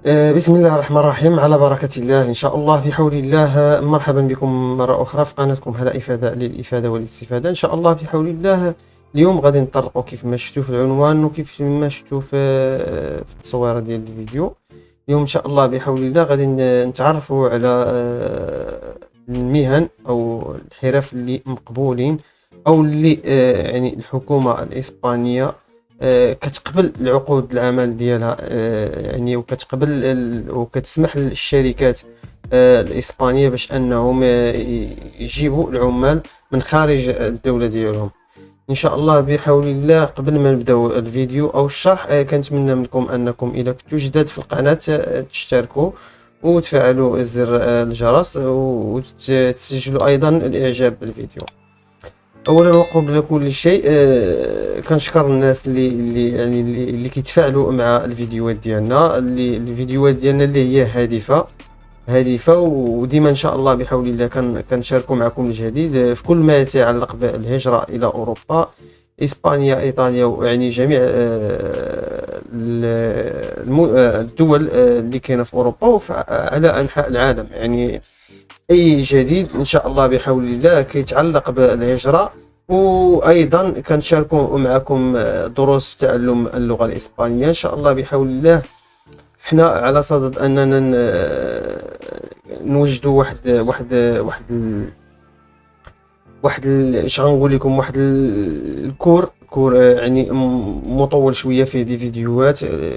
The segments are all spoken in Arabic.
بسم الله الرحمن الرحيم، على بركة الله إن شاء الله بحول الله. مرحبا بكم مرة أخرى في قناتكم هلا إفادة للإفادة والاستفادة إن شاء الله بحول الله. اليوم غادي نطرقوا كيف ما شفتوا في العنوان وكيف ما شفتوا في التصويرة ديال الفيديو. اليوم إن شاء الله بحول الله غادي نتعرفوا على المهن أو الحرف اللي مقبولين أو اللي يعني الحكومة الإسبانية كتقبل العقود العمل ديالها، يعني وكتقبل وكتسمح للشركات الإسبانية باش أنهم يجيبوا العمال من خارج الدولة ديالهم إن شاء الله بحول الله. قبل ما نبداو الفيديو أو الشرح، كنتمنى منكم أنكم إذا كنتوا جداد في القناة تشتركوا وتفعلوا زر الجرس وتسجلوا أيضا الإعجاب بالفيديو. اولا وقبل كل شيء كنشكر الناس اللي يعني اللي كيتفاعلوا مع الفيديوهات ديالنا، الفيديوهات ديالنا اللي هي هادفه وديما ان شاء الله بحول الله كنشاركوا معكم الجديد في كل ما يتعلق بالهجره الى اوروبا، اسبانيا، ايطاليا، ويعني جميع الدول اللي كاينه في اوروبا وعلى انحاء العالم. يعني اي جديد ان شاء الله بحول الله كيتعلق بالهجره، وايضا كنشاركوا معكم دروس في تعلم اللغه الاسبانيه ان شاء الله بحول الله. حنا على صدد اننا نوجدوا اش غنقول لكم، واحد الكور يعني مطول شويه فيه دي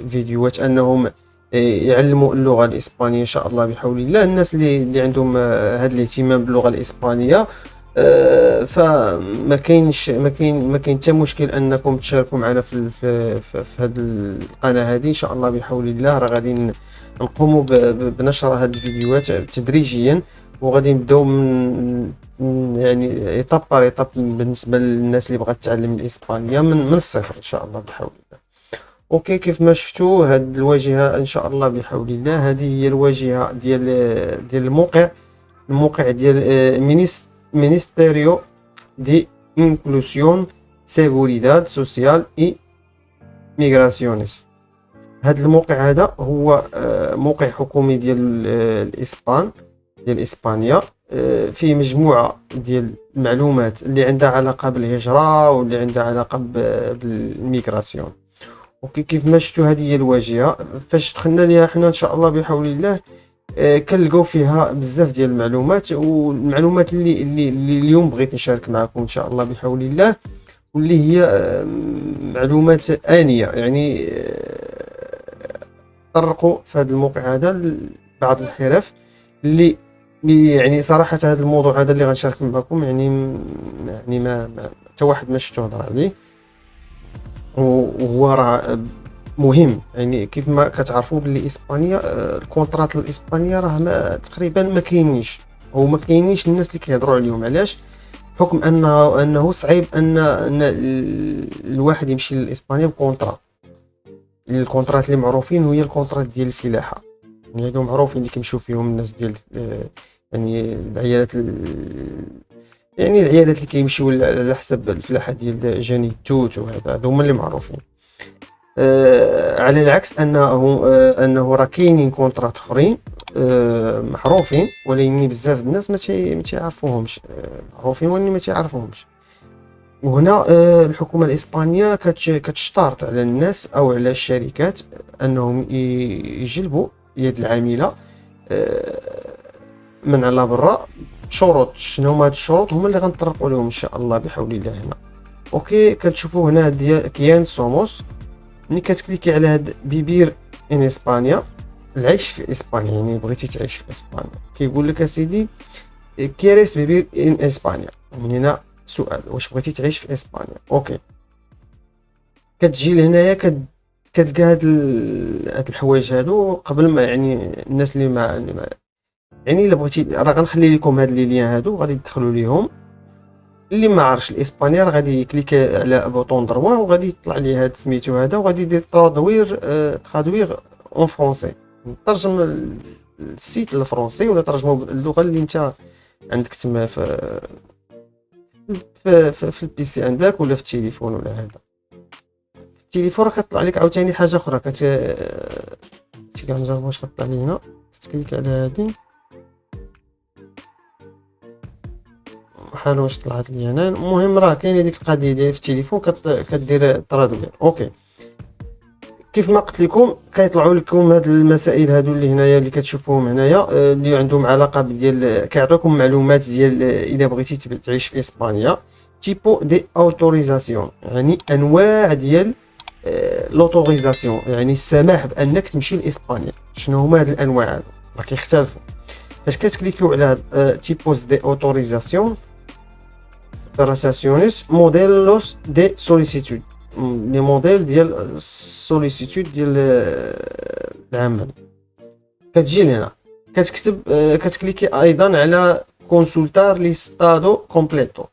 فيديوهات انهم يعلموا اللغه الاسبانيه ان شاء الله بحول الله. الناس اللي عندهم هذا الاهتمام باللغه الاسبانيه، فما كاينش ما كاين حتى مشكل انكم تشاركوا معنا في هذه القناه هذه ان شاء الله بحول الله. راه غادي نقوموا بنشر هذه الفيديوهات تدريجيا، وغادي نبداو من يعني ايطاب بار ايطاب بالنسبه للناس اللي بغات تعلم الاسبانيه من الصفر ان شاء الله بحول الله. اوكي، كيف ما شفتوا هذه الواجهه ان شاء الله بحول الله، هذه هي الواجهه ديال الموقع ديال Ministerio de Inclusión, Seguridad Social y Migraciones. هذا الموقع هذا هو موقع حكومي ديال ديال اسبانيا، فيه مجموعه ديال المعلومات اللي عندها علاقه بالهجره واللي عندها علاقه بالميغراسيون. اوكي، كيف ما شفتوا هذه هي الواجهه. فاش دخلنا ليها حنا ان شاء الله بحول الله كنلقاو فيها بزاف ديال المعلومات، والمعلومات اللي اليوم بغيت نشارك معكم ان شاء الله بحول الله، واللي هي معلومات آنية. يعني طرقوا في هذا الموقع هذا بعض الحرف اللي يعني صراحة هذا الموضوع هذا اللي غنشارك معكم يعني ما حتى واحد ما شفتو هضر عليه، وهو راه مهم. يعني كيف ما كتعرفوا باللي اسبانيا الكونطرات الاسبانيه راه تقريبا ما كاينينش، او ما كاينينش الناس اللي كيهضروا عليهم. علاش؟ بحكم انه صعيب ان الواحد يمشي لاسبانيا بكونطرا. الكونطرات اللي معروفين هي الكونطرات ديال الفلاحه، يعني هادو معروفين اللي كيمشيو فيهم الناس ديال يعني العيالات يعني العيالات اللي كيمشيو على حسب الفلاحه ديال جاني التوت، وهذا هما اللي معروفين. على العكس انه راه كاينين كونطرات اخرين معروفين، ولكن بزاف الناس ما تيعرفوهمش، معروفين ولكن ما تيعرفوهمش. وهنا الحكومه الاسبانيه كتشترط على الناس او على الشركات انهم يجلبوا يد العامله من على برا شروط. شنو هما هاد الشروط؟ هما اللي غنطرقوا لهم ان شاء الله بحول الله هنا. اوكي، كتشوفوا هنا ديال كيان سوموس. ملي كتكليكي على هاد بيبير ان اسبانيا، العيش في اسبانيا، يعني بغيتي تعيش في اسبانيا، كيقول لك اسيدي كيريس بيبير ان اسبانيا. من هنا سؤال، واش بغيتي تعيش في اسبانيا؟ اوكي، كتجي لهنايا كتلقى هاد الحوايج هادو. قبل ما يعني الناس اللي ما يعني الا بغيتي راه غنخلي لكم هاد لي لين هادو غادي تدخلوا ليهم. اللي ما عارفش الاسبانيا راه غادي يكليكي على بوطون دروا وغادي يطلع ليه هاد سميتو هذا، وغادي يدير ترادوير اون فرونسي، ترجم السيت للفرنسي ولا ترجمه باللغه اللي انت عندك تما في البيسي عندك ولا في التليفون ولا هذا. في التليفون راه كطلع لك عاوتاني حاجه اخرى، كنجرب واش غطلع لي هنا. كتكليك على هادي بحال واش طلعت لي هنا. المهم راه كاينه ديك القضيه ديال في التليفون كدير ترادوير. اوكي كيف ما قلت لكم كيطلعوا لكم هاد المسائل هادو اللي هنايا اللي كتشوفوهم هنايا اللي عندهم علاقه ديال كيعطيوكم معلومات ديال الا بغيتي تعيش في اسبانيا. تيبو دي اوتوريزاسيون يعني انواع ديال لوتوريزاسيون يعني السماح بانك تمشي لاسبانيا. شنو هما هاد الانواع هادو راه كيختلفوا. فاش كتكليكيو على هاد تيبوس دي اوتوريزاسيون operaciones modelos de solicitud لي موديل ديال السوليسيتود ديال العمل. كتجي لهنا كتكتب كتكليكي ايضا على كونسولتار ليستادو كومبليتو.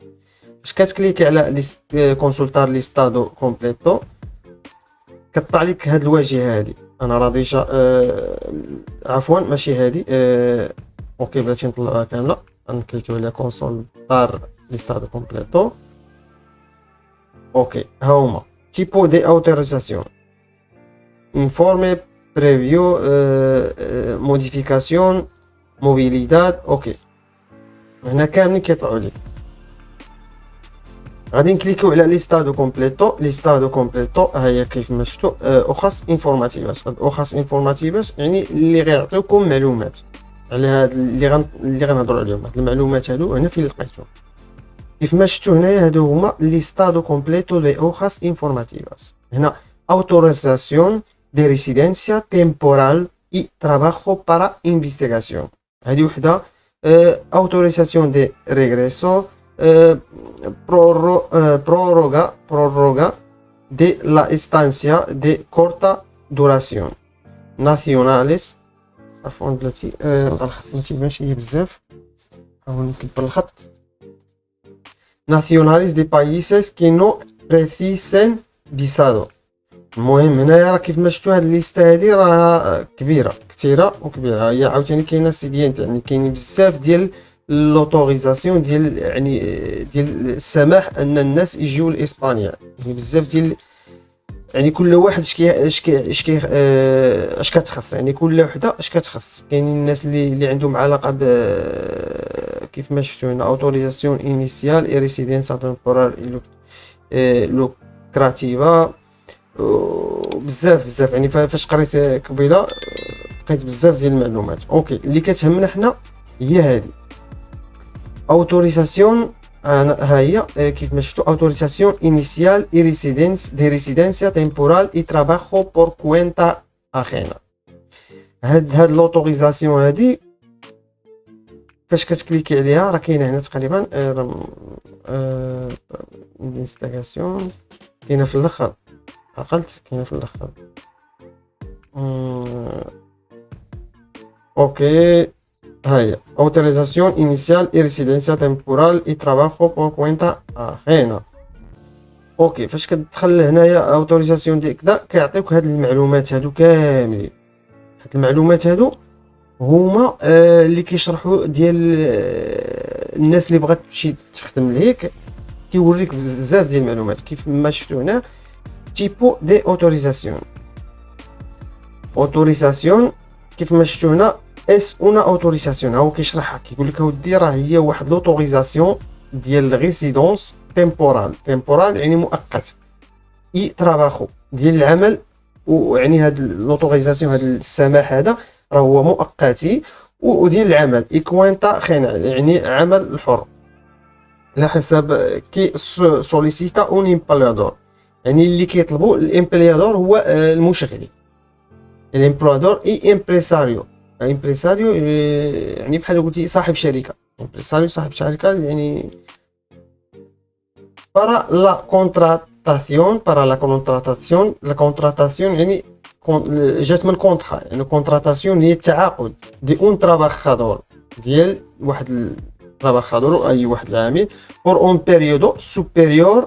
باش كتكليكي على كونسولتار ليستادو كومبليتو كطلع لك هاد الواجهه هادي. انا راه ديجا عفوا ماشي هادي اوكي بلاتي نطلعوها كامله. نكليكيو على كونسولتار listado completo. Ok, هما tipo de autorización, informe previo, modificación, movilidad. اوكي هنا كاملين كيطلعوا لي. غادي نكليكيو على listado completo. listado completo ها هي كيف ما شفتوا. اوخاس انفورماتيفاس. اوخاس انفورماتيفاس يعني اللي غيعطيوكم معلومات على هاد اللي غنهضروا عليهم. هاد المعلومات هادو هنا فين لقيتهم كيف ما شفتوا هنايا. هادو هما listado completo de hojas informativas. هنا autorización de residencia temporal y trabajo para investigación. هذه وحده. autorización de regreso, prórroga de la estancia de corta duración nacionales. عفوا بلاتي الخط ما تيبانش ليا بزاف. نحاول نكبر الخط. nacionales de países que no precisen visado. المهم هنايا راه كيف ما شفتوا هاد الليسته هادي راه كبيره كثيره وكبيره. هي عاوتاني كاينه سيديانت يعني كاين بزاف ديال لوتوريزاسيون ديال يعني ديال السماح ان الناس يجيو لاسبانيا. يعني بزاف ديال يعني كل واحد اش كتخص. يعني كل وحده اش كتخص. كاينين الناس اللي عندهم علاقه ب كيف ما شفتوا هنا اوتوريزاسيون انيسيال اي ريسيدنسا تمبورال لوكراتيفا. بزاف يعني فاش قريت قبيله لقيت بزاف ديال المعلومات. اوكي اللي كتهمنا حنا هي هذه اوتوريزاسيون. ها هي كيف ما شفتوا اوتوريزاسيون انيسيال اي ريسيدنس دي ريسيدنسيا تمبورال اي تراباخو بور كوينتا اخينا. هاد لوتوريزاسيون هادي فاش كتكليكي عليها راه كاينه هنا تقريبا انستالاسيون كاينه في الاخر. عقلت كاينه في الاخر. اوكي هاي autorización inicial y residencia temporal y trabajo por cuenta ajena. اوكي فاش كتدخل هنايا اوتوريزاسيون ديال كذا كيعطيوك هاد المعلومات هادو كاملين. هاد المعلومات هادو هما اللي كيشرحوا ديال الناس اللي بغات تمشي تخدم لهيك. كيوريك بزاف ديال المعلومات كيف ما شفتوا هنا. تيبو دي اوتوريزاسيون كيف ما شفتوا هنا اس اون اوتوريزاسيون. هو كيشرحها كيقول لك اودي راه هي واحد لوتوريزاسيون ديال ريسيدونس تمبورال يعني مؤقت. اي تراباخو ديال العمل. ويعني هاد لوتوريزاسيون هاد السماح هذا راه هو مؤقتي وديال العمل. اي كوينتا خينا يعني عمل الحر على حسب كي سوليسيتا اون امبليادور. يعني اللي كيطلبوا الامبليادور هو المشغل. الامبليادور اي امبريساريو يعني بحال قلتي صاحب شركه. امبريساريو صاحب شركه يعني para la contratación يعني جات من كونطرا. يعني كونتراتاسيون هي التعاقد دي اون تراباخادور ديال واحد التراباخادور اي واحد العامل por un periodo superior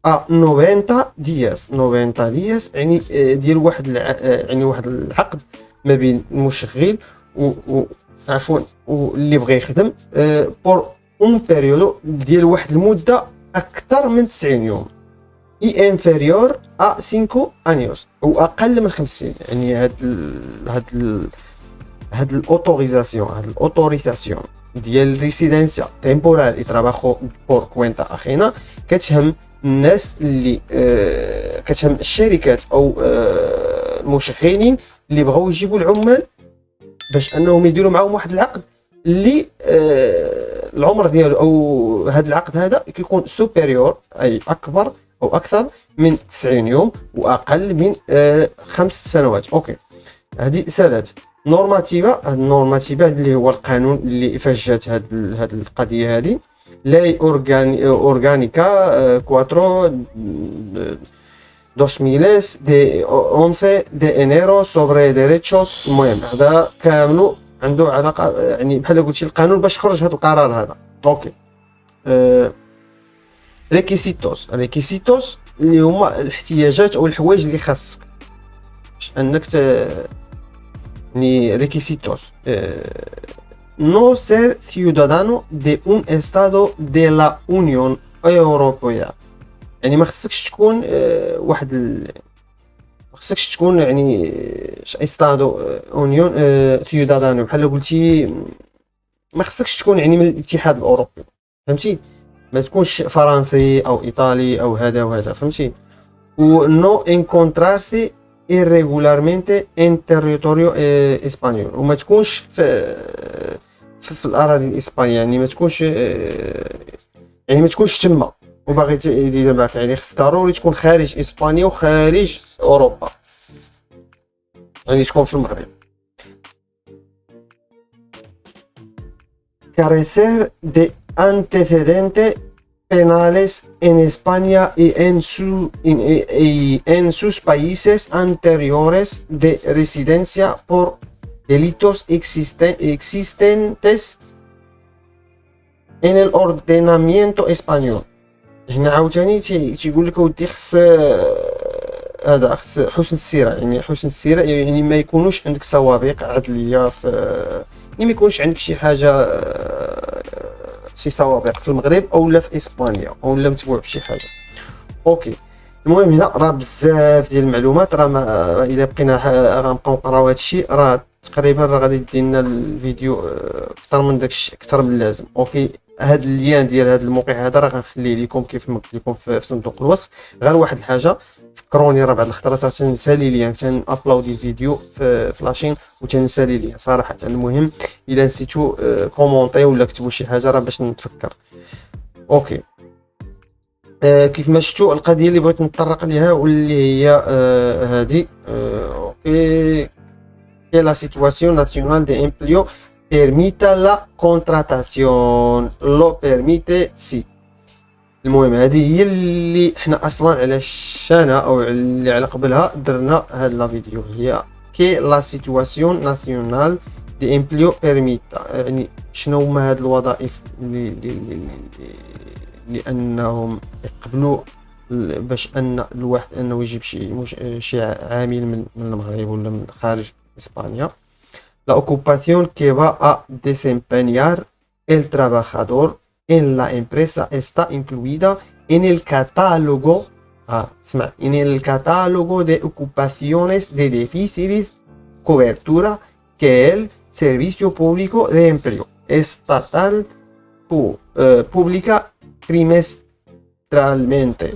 a 90 días يعني ديال واحد يعني واحد العقد ما بين المشغل عفوا واللي بغى يخدم بور اون بيريودو ديال واحد المده اكثر من 90 يوم. اي انفيريور ا 5 انيوس واقل من 5 سنين. يعني هاد الاوتوريزاسيون ديال ريسيدنسيا تيمبورال اي تراباخو بور كوينتا اخينا كتهم الناس اللي كتهم الشركات او المشغلين اللي بغاو يجيبوا العمال باش انهم يديروا معاهم واحد العقد اللي العمر ديالو او هذا العقد هذا كيكون سوبيريور اي اكبر او اكثر من 90 يوم واقل من 5 سنوات. اوكي هذه سالات نورماتيفا. هاد النورماتيفا اللي هو القانون اللي فجات هاد القضيه هذه لاي اورغانيكا 4 2000 de 11 de enero sobre derechos. المهم هذا كامل عنده علاقه يعني بحال قلتي القانون باش خرج هذا القرار هذا. اوكي ريكيسيتوس اللي هما الاحتياجات او الحوايج اللي خاصك باش انك يعني ريكيسيتوس no ser ciudadano de un estado de la Unión Europea. يعني ما خصكش تكون ما خصكش تكون يعني استادو اونيون سيودادانو بحال قلتي ما خصكش تكون يعني من الاتحاد الاوروبي فهمتي. ما تكونش فرنسي او ايطالي او هذا وهذا فهمتي. و نو انكونترارسي irregularmente en territorio español. وما تكونش في الاراضي الاسبانيه يعني ما تكونش يعني ما تكونش تما وباغي يدير معك يعني خص ضروري تكون خارج اسبانيا وخارج اوروبا يعني تكون في المغرب. carecer de antecedentes penales en España y en sus países anteriores de residencia por delitos existentes en el ordenamiento español. هنا عاوتاني تيقول لك ودي خص هذا خص حسن السيره. يعني حسن السيره يعني ما يكونوش عندك سوابق عدليه في يعني ما يكونش عندك شي حاجه شي سوابق في المغرب او لا في اسبانيا او لا متبوع في شي حاجه. اوكي المهم هنا راه بزاف ديال المعلومات راه الا بقينا غنبقاو نقراو هادشي راه تقريبا راه غادي يدينا الفيديو اكثر من داكشي اكثر من اللازم. اوكي هاد اللين ديال هاد الموقع هذا راه غنخليه لكم كيف ما قلت لكم في صندوق الوصف. غير واحد الحاجه فكروني راه بعض الخطرات تنسالي ليا تنابلودي الفيديو في لاشين وتنسالي ليا صراحه. المهم الا نسيتو كومونطي ولا كتبوا شي حاجه راه باش نتفكر. اوكي كيف ما شفتوا القضيه اللي بغيت نتطرق ليها واللي هي هذه اوكي que la situación nacional de empleo permita la contratación lo permite si. المهم هذه هي اللي احنا اصلا علاش انا او اللي على قبلها درنا هذا لا فيديو هي que la situación nacional de empleo permita. يعني شنو هما هاد الوظائف اللي انهم يقبلوا باش ان الواحد انه يجيب شي عامل من المغرب ولا من خارج España. La ocupación que va a desempeñar el trabajador en la empresa está incluida en el catálogo en el catálogo de ocupaciones de difícil cobertura que el Servicio Público de Empleo Estatal publica trimestralmente.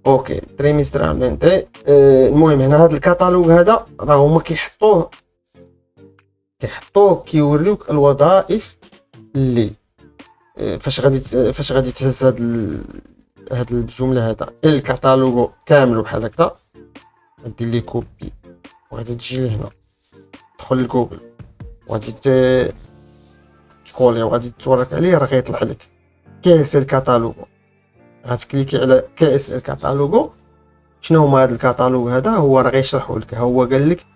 اوكي تريمسترالمنتي. المهم هنا هذا الكتالوج هذا راه هما كيحطوه كيوريوك الوظائف اللي فاش غادي تهز هاد الجمله هذا الكتالوج كامل بحال هكذا دير لي كوبي وغادي تجي لهنا تدخل لجوجل وغادي تكولي وغادي تورك عليه راه غيطلع لك كاس الكتالوج. غتكليكي على كاس الكتالوغو. شنو هما هذا الكتالوغ هذا هو راه غيشرحوا لك. هو قال لك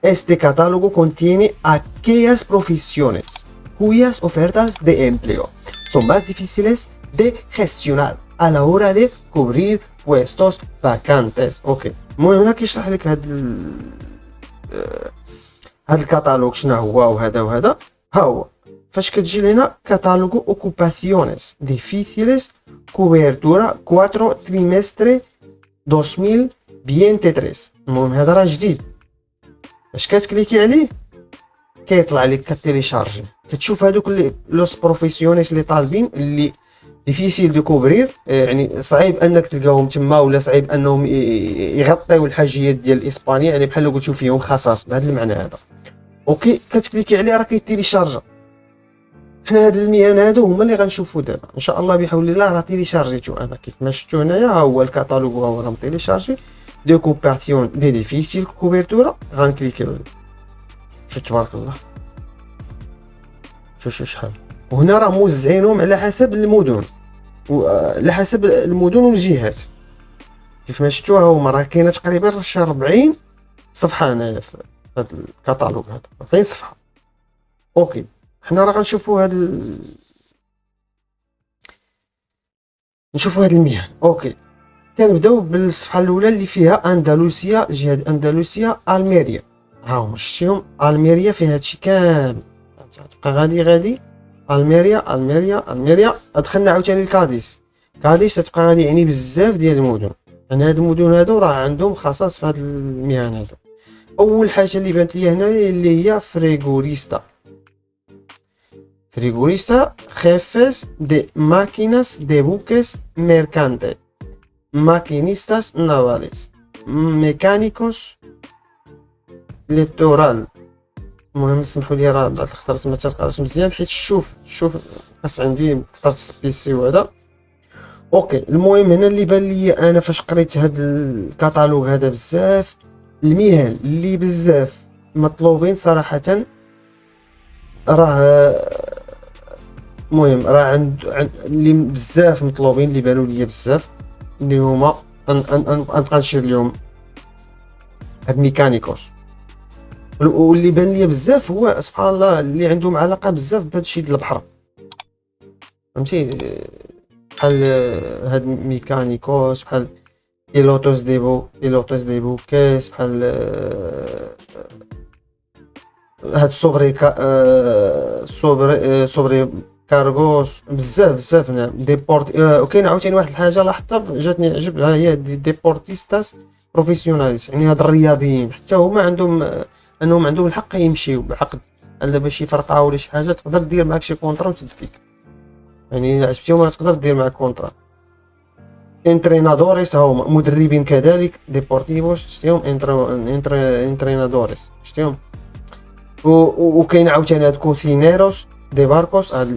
este catálogo contiene aquellas profesiones cuyas ofertas de empleo son más difíciles de gestionar a la hora de cubrir puestos vacantes. اوكي المهم هنا كيشرح لك هذا الكتالوغ شنو هو وهذا ها هو. فاش كتجي لهنا كاتالوغو اوكوباسيونيس ديفيسيليس كوبرتورا 4 تريمستري 2000 بيان تيتريس. المهم هذا راه جديد، اش كتكليكي عليه كيطلع لك كتيليشارجي، كتشوف هذوك لوس بروفيسيونيس اللي طالبين اللي ديفيسيل دو كوبرير، يعني صعيب انك تلقاهم تما، ولا صعيب انهم يغطيو الحاجيات ديال الاسبانيا، يعني بحال لو قلتو فيهم خصاص بهذا المعنى هذا. اوكي كتكليكي عليه راه كيتيليشارجا. حنا هاد المهن هادو هما اللي غنشوفو دابا ان شاء الله بحول الله. راه تيليشارجيتو انا كيف ما شفتو هنايا، ها هو الكاتالوج وهو راه تيليشارجي دو كومبارتيون دي ديفيسيل كوبرتورا. غنكليكيو عليه، شوف تبارك الله، شوف شحال. وهنا راه موزعينهم على حسب المدن، وعلى حسب المدن والجهات. كيف ما شفتوا ها هما راه كاينه تقريبا شي 40 صفحه هنايا في هذا الكاتالوج هذا، 40 صفحه. اوكي حنا راه غنشوفوا نشوفوا هاد المهن. اوكي كنبداو بالصفحه الاولى اللي فيها اندلسيا، جهه اندلسيا، الميريا. ها هما شفتيهم الميريا فيها هادشي كامل. تبقى غادي الميريا دخلنا عاوتاني الكاديس. كاديس تبقى غادي، يعني بزاف ديال المدن. يعني هاد المدن هادو راه عندهم خصائص في هاد المهن هادو. اول حاجه اللي بانت لي هنايا اللي هي فريغوريستا خيفس دي ماكيناس دي بوكس ميركانتي، ماكينيستاس نافاليس، ميكانيكوس ليتورال. المهم سمحوا لي راه بعض الخطرات ما تنقراش مزيان حيت شوف خاص عندي كثرت سبيسي وهذا. اوكي المهم هنا اللي بان لي انا فاش قريت هاد الكاتالوج هذا، بزاف المهن اللي بزاف مطلوبين صراحه. راه المهم راه عند اللي بزاف مطلوبين اللي بانوا لي بزاف، اللي هما نبقى نشير لهم هاد ميكانيكوس. واللي بان لي بزاف هو سبحان الله اللي عندهم علاقه بزاف بهذا الشيء ديال البحر، فهمتي؟ بحال هاد ميكانيكوس، بحال بيلوتوس دي بوكيس، بحال هاد صوبري كارغوس. بزاف هنا ديبورت. وكاين عاوتاني واحد الحاجه لاحظتها جاتني عجب، ها هي ديبورتيستاس بروفيسيوناليس، يعني هاد الرياضيين حتى هما عندهم انهم عندهم الحق يمشيو بعقد. دابا شي فرقه ولا شي حاجه تقدر دير معاك شي كونطرا وتديك، يعني الا عجبتيهم تقدر دير معاك كونطرا. انترينادوريس هما مدربين كذلك، ديبورتيفوس شتيهم، انترينادوريس شتيهم. وكاين عاوتاني هاد كوسينيروس دي باركوس، هاد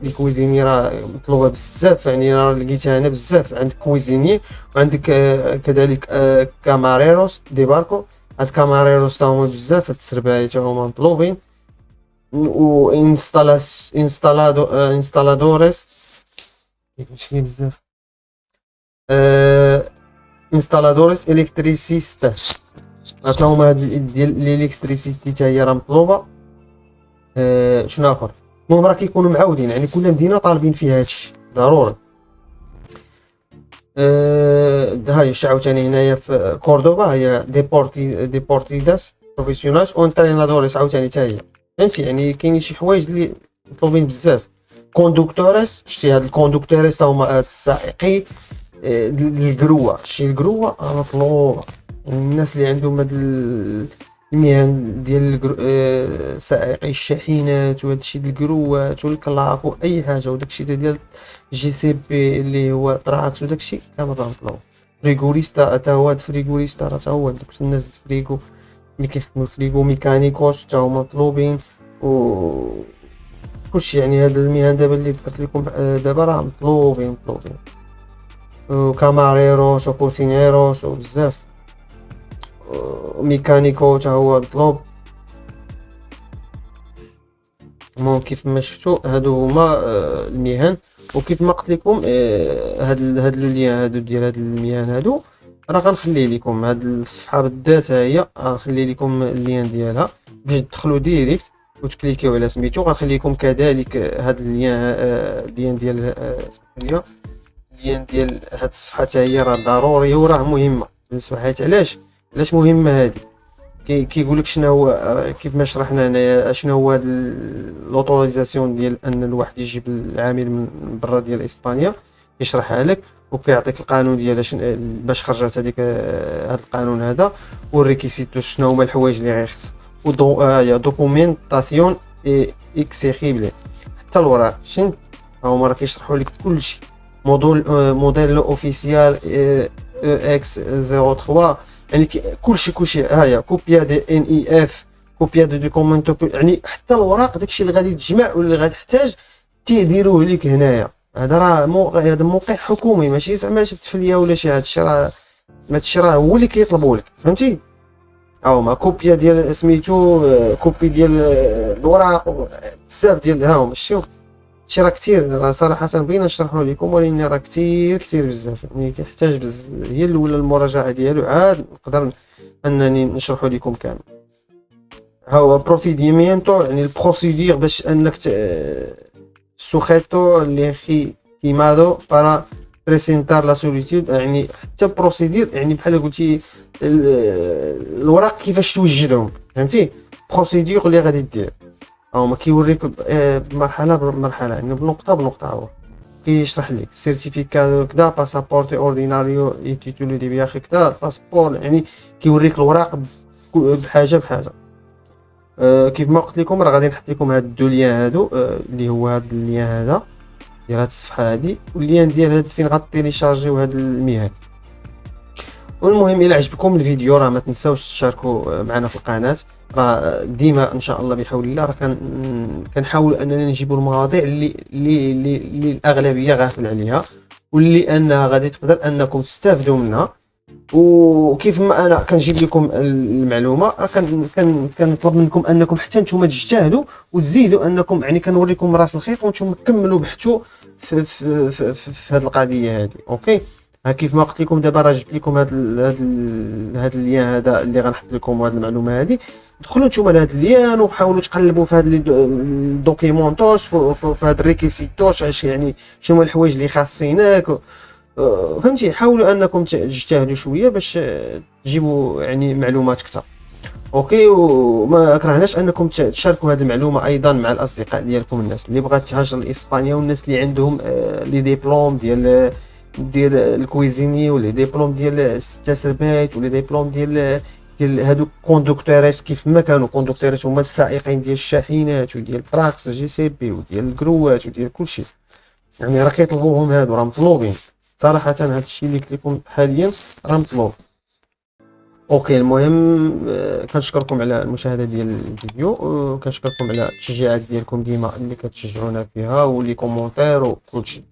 الكويزيني راه مطلوبه بزاف، يعني راه لقيتها انا بزاف. عندك كويزيني وعندك كذلك كاماريروس دي باركو. هاد كاماريروس تا هما بزاف، هاد السربايه تا هما مطلوبين. و انستالادوريس شتي بزاف، انستالادوريس الكتريسيستاس تا هما هاد ديال الالكتريسيتي تا هي راه مطلوبه. شنو اخر؟ المهم راه كيكونوا معاودين، يعني كل مدينه طالبين فيها هادشي ضروري. هاي عاوتاني هنايا في كوردوبا هي ديبورتيداس بروفيسيونالز اونترينادوريس عاوتاني تا هي، فهمتي؟ يعني كاينين شي حوايج اللي مطلوبين بزاف. كوندوكتوريس شتي هاد الكوندوكتوريس تا هما هاد السائقي القروه. شتي القروه مطلوبه، يعني الناس اللي عندهم هاد المهن ديال سائقي الشاحنات وهذا الشيء ديال الكروات والكلاك واي حاجه، وداك الشيء ديال جي سي بي اللي هو تراكس وداك الشيء كامل راه مطلوب. فريغوريستا حتى هو هاد فريغوريستا راه حتى هو دوك الناس الفريغو اللي كيخدموا الفريغو. ميكانيكوس حتى هما مطلوبين و كلشي. يعني هاد المهن دابا اللي ذكرت لكم دابا راه مطلوبين. وكاماريروس وكوسينيروس وبزاف. ميكانيكو حتى هو مطلوب. المهم كيف ما شفتوا هادو هما المهن. وكيف ما قلت لكم هاد اللين هادو ديال هاد المهن هادو راه غنخلي لكم هاد الصفحه بالذات، هي غنخلي لكم اللين ديالها باش تدخلوا ديريكت وتكليكيو على سميتو. غنخلي لكم كذلك هاد اللين ديال اللين ديال هاد الصفحه حتى هي راه ضروريه وراه مهمه بالنسبه. حيت علاش مهمه هادي؟ كيقول لك شنو هو كيف ما شرحنا هنايا شنو هو لوطوريزاسيون ديال ان الواحد يجيب العامل من برا ديال اسبانيا، يشرحها لك. وكيعطيك القانون ديال باش خرجت هذيك هذا القانون هذا، والريكيسيتو شنو هما الحوايج اللي غيخص، يا دوكومونطاسيون اكسيغيبل، حتى الوراق شنو هما راه كيشرحوا لك كلشي. موديل اوفيسيال اكس 03، يعني كلشي هايا كوبيا دي ان اي اف، كوبيا دو دوكومونتو، يعني حتى الوراق داكشي اللي غادي تجمع واللي غادي تحتاج تيديروه ليك هنايا. هذا راه هذا موقع حكومي، ماشي زعما شي تفليه ولا شي هادشي، راه هادشي راه هو اللي كيطلبوا لك، فهمتي؟ ما كوبيا ديال سميتو، كوبي ديال الوراق، بزاف ديال ها هما شوف شي راه كثير، راه صراحه بغينا نشرحوا لكم ولكن راه كثير بزاف، يعني كيحتاج هي الاولى المراجعه ديالو عاد نقدر انني نشرحوا لكم كامل. ها هو بروسيديمينتو، يعني البروسيدور باش انك سوخيتو ليجيتيمادو بارا بريسنتار لا سوليتود، يعني حتى بروسيدور يعني بحال قلتي الوراق كيفاش توجدهم، فهمتي؟ بروسيدور اللي غادي دير هما كيوريك مرحله بمرحله، يعني بنقطه هو كيشرح لك سيرتيفيكا كدا، باسابورتي اورديناريو اي تيتولو دي بياخي كدا، باسبور، يعني كيوريك الوراق بحاجه كيف ما قلت لكم راه غادي نحط لكم هاد دو ليان هادو، اللي هو هاد الليان هذا ديال هاد الصفحه هادي، والليان ديال هاد فين غتيليشارجيو هاد المهن. والمهم الى عجبكم الفيديو راه ما تنساوش تشاركوا معنا في القناه، راه ديما ان شاء الله بحول الله راه كنحاول اننا نجيبوا المواضيع اللي الاغلبيه غافل عليها، واللي انها غادي تقدر انكم تستافدوا منها. وكيف ما انا كنجيب لكم المعلومه، راه كنطلب منكم انكم حتى نتوما تجتهدوا وتزيدوا، انكم يعني كنوريكم راس الخيط وانتم كملوا بحثوا في هذه القضيه هذه. اوكي، كيف ما قلت لكم دابا راه جبت لكم هذا اللين هذا اللي غنحط لكم هذه المعلومه هذه، دخلوا نتوما لهذا اللين وحاولوا تقلبوا في هذا الدوكيمونطوس، في هذا الريكيسيتوس، يعني شنو الحوايج اللي خاصينك، فهمتي؟ حاولوا انكم تجتهدوا شويه باش تجيبوا يعني معلومات اكثر. اوكي، وما كرهناش انكم تشاركوا هذه المعلومه ايضا مع الاصدقاء ديالكم، الناس اللي بغات تهاجر لاسبانيا، والناس اللي عندهم لي ديبلوم ديال الكويزيني، ولا ديبلوم ديال التسربيت، ولا ديبلوم ديال هادو كوندكتوريس، كيف ما كانوا كوندكتوريس هما السائقين ديال الشاحنات وديال التراكس جي سي بي وديال الكروات وديال كلشي، يعني راه كيطلبوهم هادو، راه مطلوبين صراحه. هاد الشيء اللي قلت لكم حاليا راه مطلوب. اوكي، المهم كنشكركم على المشاهده ديال الفيديو، كنشكركم على التشجيعات ديالكم ديما اللي كتشجعونا فيها، ولي كومونتير وكلشي.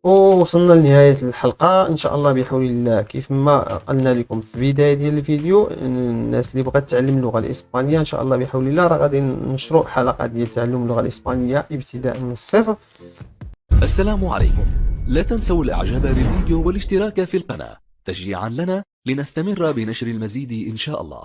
ووصلنا لنهايه الحلقه ان شاء الله بحول الله. كيف ما قلنا لكم في البدايه ديال الفيديو، الناس اللي بغات تعلم اللغه الاسبانيه ان شاء الله بحول الله راه غادي ننشروا حلقه ديال تعلم اللغه الاسبانيه ابتداء من الصفر. السلام عليكم، لا تنسوا الاعجاب بالفيديو والاشتراك في القناة تشجيعا لنا لنستمر بنشر المزيد إن شاء الله.